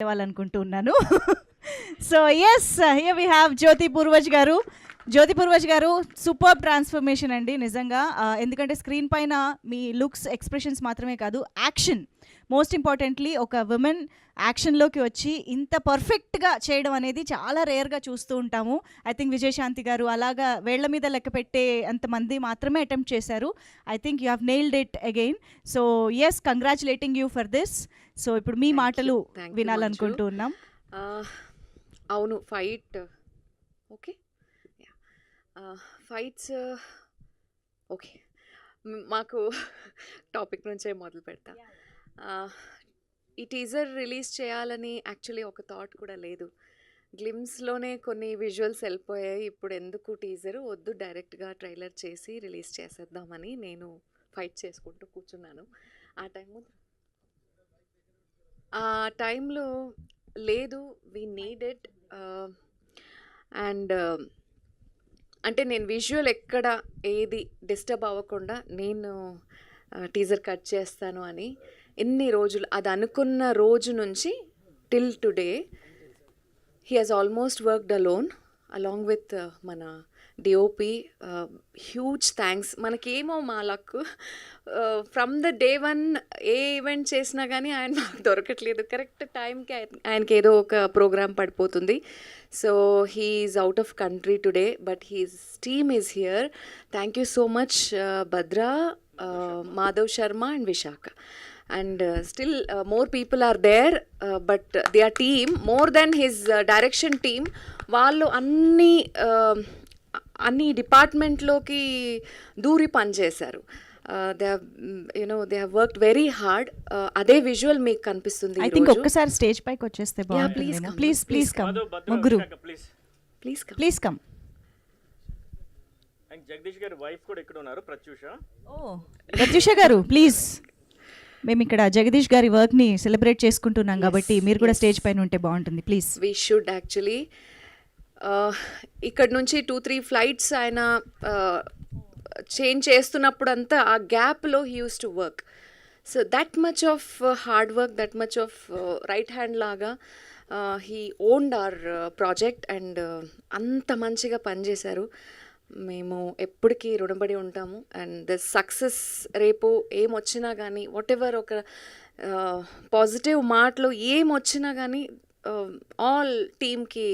వాళ్ళనుకుంటూ ఉన్నాను. So yes, here we have Jyoti Purvaj గారు super transformation అండి నిజంగా. ఎందుకంటే స్క్రీన్ పైన మీ లుక్స్ ఎక్స్ప్రెషన్స్ మాత్రమే కాదు, యాక్షన్ మోస్ట్ ఇంపార్టెంట్లీ ఒక విమెన్ యాక్షన్లోకి వచ్చి ఇంత పర్ఫెక్ట్గా చేయడం అనేది చాలా రేర్గా చూస్తూ ఉంటాము. ఐ థింక్ విజయశాంతి గారు అలాగా వేళ్ల మీద లెక్క పెట్టే అంతమంది మాత్రమే అటెంప్ట్ చేశారు. I think you have nailed it again. So yes, congratulating you for this. So ఇప్పుడు మీ మాటలు వినాలనుకుంటూ ఉన్నాం. అవును, ఫైట్ ఓకే, ఫైట్స్ ఓకే. మాకు టాపిక్ నుంచే మొదలు పెడతా. ఈ టీజర్ రిలీజ్ చేయాలని యాక్చువల్లీ ఒక థాట్ కూడా లేదు. గ్లిమ్స్లోనే కొన్ని విజువల్స్ వెళ్ళిపోయాయి. ఇప్పుడు ఎందుకు టీజరు, వద్దు డైరెక్ట్గా ట్రైలర్ చేసి రిలీజ్ చేసేద్దామని నేను ఫైట్ చేసుకుంటూ కూర్చున్నాను. ఆ టైంలో లేదు, వీ నీడ్ ఇట్. అండ్ అంటే నేను విజువల్ ఎక్కడ ఏది డిస్టర్బ్ అవ్వకుండా నేను టీజర్ కట్ చేస్తాను అని ఎన్ని రోజులు, అది అనుకున్న రోజు నుంచి till today he has almost worked alone along with మన డిఓపి. Huge thanks. మనకేమో మా luck, from the day one A event చేసినా కానీ ఆయన మాకు దొరకట్లేదు. కరెక్ట్ టైంకి ఆయనకి ఏదో ఒక ప్రోగ్రామ్ పడిపోతుంది. So he's out of country today, but his team is here. Thank you so much Bhadra, Madhav Sharma and Visakha. And still more people are there, but their team, more than his direction team, వాళ్ళు అన్ని డిపార్ట్మెంట్లోకి దూరి పనిచేశారు. They have worked very hard. అదే visual మీకు కనిపిస్తుంది. I think ఒక్కసారి stage పైకి వచ్చేస్తే బాగుంటుంది. ప్లీజ్ కమ్ ముగ్గురు, ప్లీజ్ కమ్. జగదీష్ గారి వైఫ్ కూడా ఇక్కడ ఉన్నారు, ప్రత్యూష. ప్రత్యూష గారు ప్లీజ్. మేము ఇక్కడ జగదీష్ గారి వర్క్ని సెలబ్రేట్ చేసుకుంటున్నాం కాబట్టి మీరు కూడా స్టేజ్ పైన ఉంటే బాగుంటుంది ప్లీజ్. We should actually. ఇక్కడ నుంచి 2-3 ఫ్లైట్స్ ఆయన చేంజ్ చేస్తున్నప్పుడు అంతా ఆ గ్యాప్లో he used to work. So that much of hard work, that much of right hand లాగా he owned our project and అంత మంచిగా పనిచేశారు. మేము ఎప్పటికీ రుణపడి ఉంటాము. అండ్ ద సక్సెస్ రేపు ఏమొచ్చినా కానీ, వాట్ ఎవర్ ఒక పాజిటివ్ మాటలు ఏమొచ్చినా కానీ ఆల్ టీమ్కి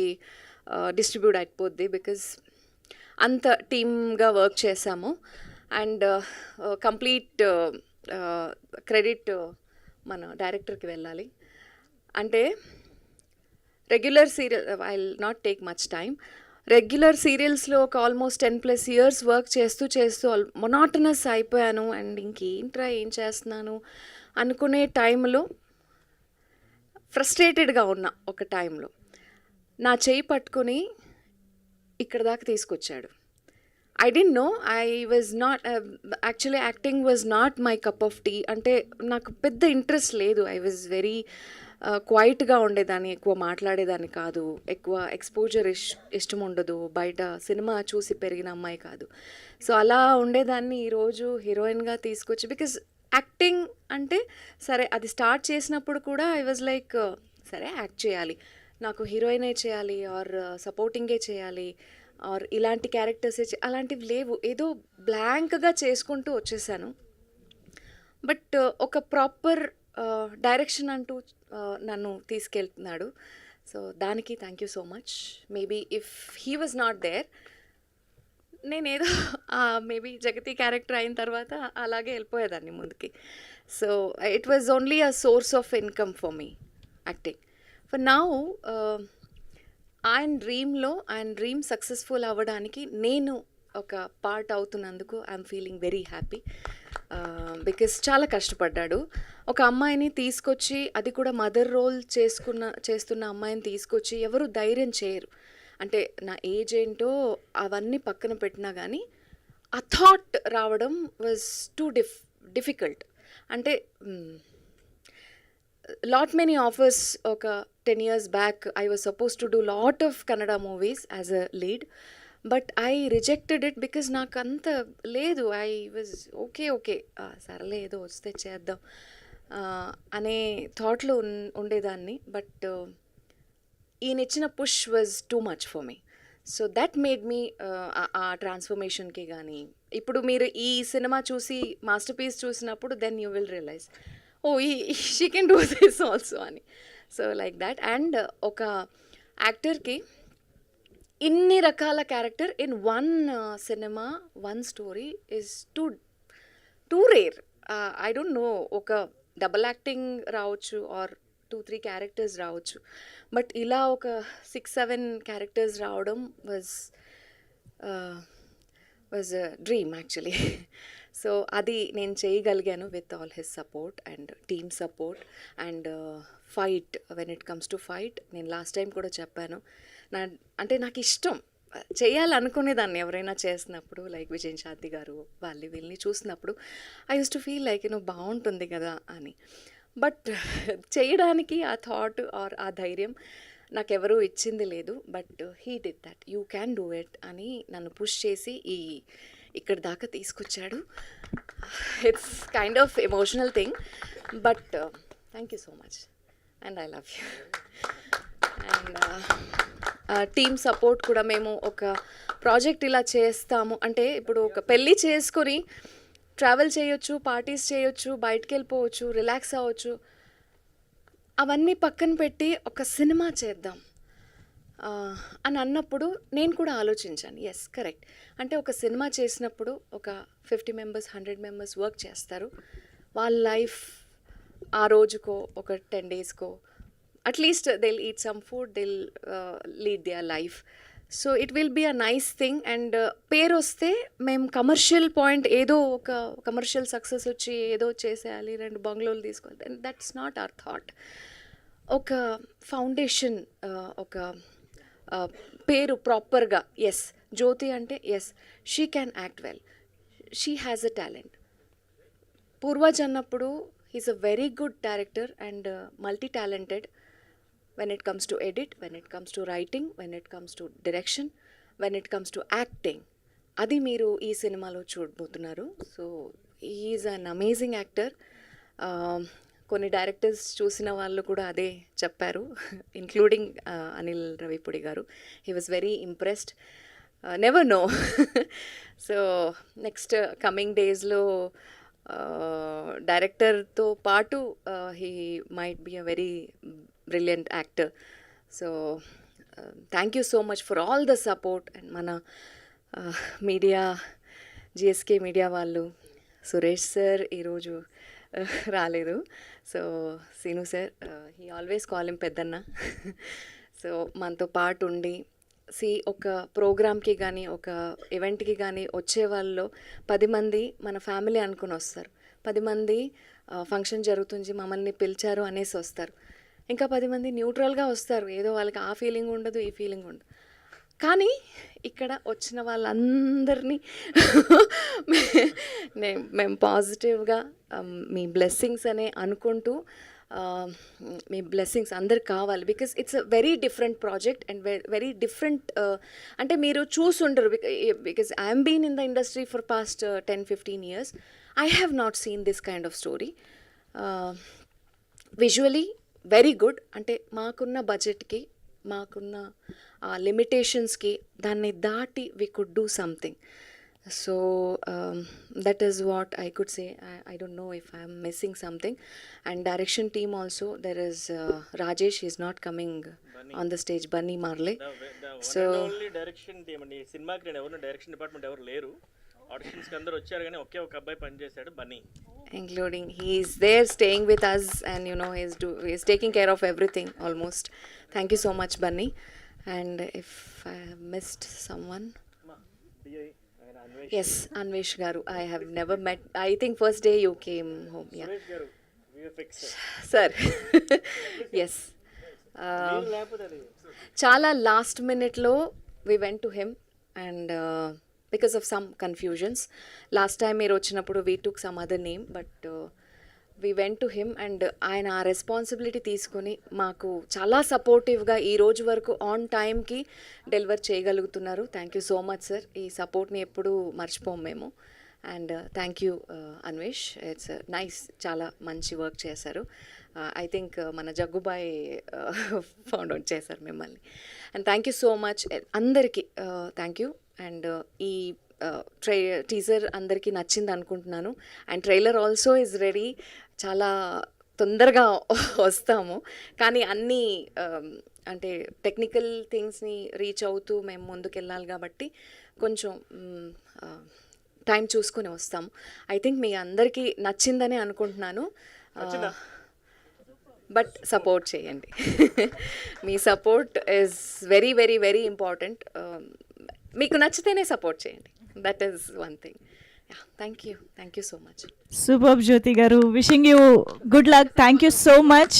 డిస్ట్రిబ్యూట్ అయిపోద్ది. బికాజ్ అంత టీమ్గా వర్క్ చేశాము. అండ్ కంప్లీట్ క్రెడిట్ మన డైరెక్టర్కి వెళ్ళాలి. అంటే regular serial, I will not take much time. Regular సీరియల్స్లో ఒక ఆల్మోస్ట్ 10+ years వర్క్ చేస్తూ మొనాటనస్ అయిపోయాను. అండ్ ఇంకేంట్రా ఏం చేస్తున్నాను అనుకునే టైంలో, ఫ్రస్ట్రేటెడ్గా ఉన్న ఒక టైంలో నా చేయి పట్టుకొని ఇక్కడ దాకా తీసుకొచ్చాడు. I don't know, I was not actually acting was not my cup of tea. అంటే నాకు పెద్ద ఇంట్రెస్ట్ లేదు. ఐ వాజ్ వెరీ క్వైట్గా ఉండేదాన్ని, ఎక్కువ మాట్లాడేదాన్ని కాదు, ఎక్కువ ఎక్స్పోజర్ ఇష్టం ఉండదు, బయట సినిమా చూసి పెరిగిన అమ్మాయి కాదు. సో అలా ఉండేదాన్ని ఈరోజు హీరోయిన్గా తీసుకొచ్చి, బికాజ్ యాక్టింగ్ అంటే సరే అది స్టార్ట్ చేసినప్పుడు కూడా ఐ వాజ్ లైక్ సరే యాక్ట్ చేయాలి, నాకు హీరోయినే చేయాలి ఆర్ సపోర్టింగే చేయాలి ఆర్ ఇలాంటి క్యారెక్టర్సే అలాంటివి లేవు. ఏదో బ్లాంక్గా చేసుకుంటూ వచ్చేసాను. బట్ ఒక ప్రాపర్ డైరెక్షన్ అంటూ నన్ను తీసుకెళ్తున్నాడు. సో దానికి thank you so much. Maybe if he was not there, నేనేదో మేబీ జగతి క్యారెక్టర్ అయిన తర్వాత అలాగే వెళ్ళిపోయేదాన్ని ముందుకి. So it was only a source of income for me acting. For now ఆయన డ్రీమ్ సక్సెస్ఫుల్ అవ్వడానికి నేను ఒక పార్ట్ అవుతున్నందుకు I'm feeling very happy. Because చాలా కష్టపడ్డాడు. ఒక అమ్మాయిని తీసుకొచ్చి, అది కూడా మదర్ రోల్ చేస్తున్న అమ్మాయిని తీసుకొచ్చి ఎవరు ధైర్యం చేయరు. అంటే నా ఏజ్ ఏంటో అవన్నీ పక్కన పెట్టినా కానీ ఆ థాట్ రావడం వాజ్ టూ డిఫికల్ట్. అంటే లాట్ మెనీ ఆఫర్స్. ఒక 10 years back I was suppose to do lot of Kannada movies as a lead, but I rejected it because నాకు అంత లేదు. ఐ వాజ్ ఓకే సరేలే ఏదో వస్తే చేద్దాం. అనే థాట్లో ఉండేదాన్ని. బట్ ఈయన ఇచ్చిన push was too much for me. So that made me ఆ ట్రాన్స్ఫర్మేషన్కి కానీ, ఇప్పుడు మీరు ఈ సినిమా చూసి మాస్టర్ పీస్ చూసినప్పుడు then you will realise oh she can do this also అని. So like that. అండ్ ఒక యాక్టర్కి ఇన్ని రకాల character in one cinema, one story is too rare. I don't know, ఒక డబల్ యాక్టింగ్ రావచ్చు or 2-3 characters రావచ్చు, but ఇలా ఒక 6-7 క్యారెక్టర్స్ రావడం was a dream actually. So అది నేను చేయగలిగాను with all his support and team support and fight. When it comes to fight, నేను లాస్ట్ టైం కూడా చెప్పాను, అంటే నాకు ఇష్టం చేయాలనుకునేదాన్ని ఎవరైనా చేస్తున్నప్పుడు, లైక్ విజయన్ శాంతి గారు వీళ్ళని చూసినప్పుడు I use to feel like బాగుంటుంది కదా అని. బట్ చేయడానికి ఆ థాట్ ఆర్ ఆ ధైర్యం నాకెవరూ ఇచ్చింది లేదు. But he did that, you can do it అని నన్ను పుష్ చేసి ఇక్కడ దాకా తీసుకొచ్చాడు. It's kind of emotional thing, but thank you so much and I love you. And team support కూడా, మేము ఒక ప్రాజెక్ట్ ఇలా చేస్తాము అంటే, ఇప్పుడు ఒక పెళ్ళి చేసుకొని ట్రావెల్ చేయొచ్చు, పార్టీస్ చేయొచ్చు, బయటికి వెళ్ళిపోవచ్చు, రిలాక్స్ అవ్వచ్చు, అవన్నీ పక్కన పెట్టి ఒక సినిమా చేద్దాం అని అన్నప్పుడు నేను కూడా ఆలోచించాను. Yes, correct. అంటే ఒక సినిమా చేసినప్పుడు ఒక 50 మెంబర్స్ 100 మెంబర్స్ వర్క్ చేస్తారు. వాళ్ళ లైఫ్ ఆ రోజుకో ఒక 10 డేస్కో at least they'll eat some food, they'll lead their life. So it will be a nice thing. And పేరు వస్తే మేము కమర్షియల్ పాయింట్, ఏదో ఒక కమర్షియల్ సక్సెస్ వచ్చి ఏదో చేసేయాలి, 2 బంగ్లోలు తీసుకోవాలి, దట్స్ నాట్ అవర్ థాట్. ఒక ఫౌండేషన్, ఒక పేరు ప్రాపర్గా, ఎస్ జ్యోతి అంటే yes she can act well, she has a talent. Purvaj అన్నప్పుడు he's a very good director and multi talented when it comes to edit, when it comes to writing, when it comes to direction, when it comes to acting. అది మీరు ఈ సినిమాలో చూడబోతున్నారు. So is an amazing actor. కొన్ని directors చూసిన వాళ్ళు కూడా అదే చెప్పారు, including Anil Ravipudi garu. He was very impressed. Never know. So next coming డేస్లో డైరెక్టర్తో పాటు he might be a very brilliant actor. So thank you so much for all the support. And mana media, GSK media vallu, Suresh sir ee roju raaledu. So Sinu sir, he always call him peddanna. So manto part undi ఒక ప్రోగ్రామ్కి కానీ ఒక ఈవెంట్కి కానీ వచ్చే వాళ్ళలో 10 మంది మన ఫ్యామిలీ అనుకుని వస్తారు, 10 మంది ఫంక్షన్ జరుగుతుంది మమ్మల్ని పిలిచారు అనేసి వస్తారు, ఇంకా 10 మంది న్యూట్రల్గా వస్తారు, ఏదో వాళ్ళకి ఆ ఫీలింగ్ ఉండదు, ఈ ఫీలింగ్ ఉండదు. కానీ ఇక్కడ వచ్చిన వాళ్ళందరినీ మేము పాజిటివ్గా మీ బ్లెస్సింగ్స్ అనే అనుకుంటూ, మీ బ్లెస్సింగ్స్ అందరికి కావాలి. Because it's a very different project and very different. అంటే మీరు చూసుండరు, because I'm been in the industry for past 10-15 years. I have not seen this kind of story. Visually very good. అంటే మాకున్న బడ్జెట్కి, మాకున్న లిమిటేషన్స్కి దాన్ని దాటి we could do something. So that is what I could say. I don't know if I'm missing something. And direction team also, there is Rajesh is not coming on the stage, Bunny మార్లే. So direction team అండి. సినిమాకి నేను ఎవరు direction department ఎవరు లేరు, ఆడిషన్స్కి అందరూ వచ్చారు కానీ ఒకే ఒక అబ్బాయి పనిచేశాడు, Bunny. Including he is there staying with us and you know he is taking care of everything almost. Thank you so much, Bunny. And if I have missed someone, yes, Anvesh garu, I have never met. I think first day you came home. Yeah, Suresh గారు VFX sir. Yes, chala last minute lo we went to him and because of some confusions. Last time మీరు వచ్చినప్పుడు we took some other name, but we went to him and ఆయన ఆ responsibility తీసుకొని మాకు చాలా సపోర్టివ్గా ఈ రోజు వరకు ఆన్ టైంకి డెలివర్ చేయగలుగుతున్నారు. Thank you so much sir. ఈ సపోర్ట్ని ఎప్పుడూ మర్చిపోము మేము. And thank you Anvesh, it's nice, చాలా మంచి వర్క్ చేశారు. ఐ థింక్ మన జగ్గుబాయ్ ఫౌండ్ అవుట్ చేశారు మిమ్మల్ని. And thank you so much అందరికీ, థ్యాంక్ యూ. అండ్ ఈ టీజర్ అందరికీ నచ్చింది అనుకుంటున్నాను. And trailer also is ready. చాలా తొందరగా వస్తాము, కానీ అన్నీ అంటే టెక్నికల్ థింగ్స్ని రీచ్ అవుతూ మేము ముందుకు వెళ్ళాలి కాబట్టి కొంచెం టైం చూసుకొని వస్తాము. ఐ థింక్ మీ అందరికీ నచ్చిందనే అనుకుంటున్నాను. బట్ సపోర్ట్ చేయండి. మీ support is very very very important. మీకు నచ్చితేనే సపోర్ట్ చేయండి, that is one thing. Thank you so much. Super Jyothi garu, wishing you good luck. Thank you so much.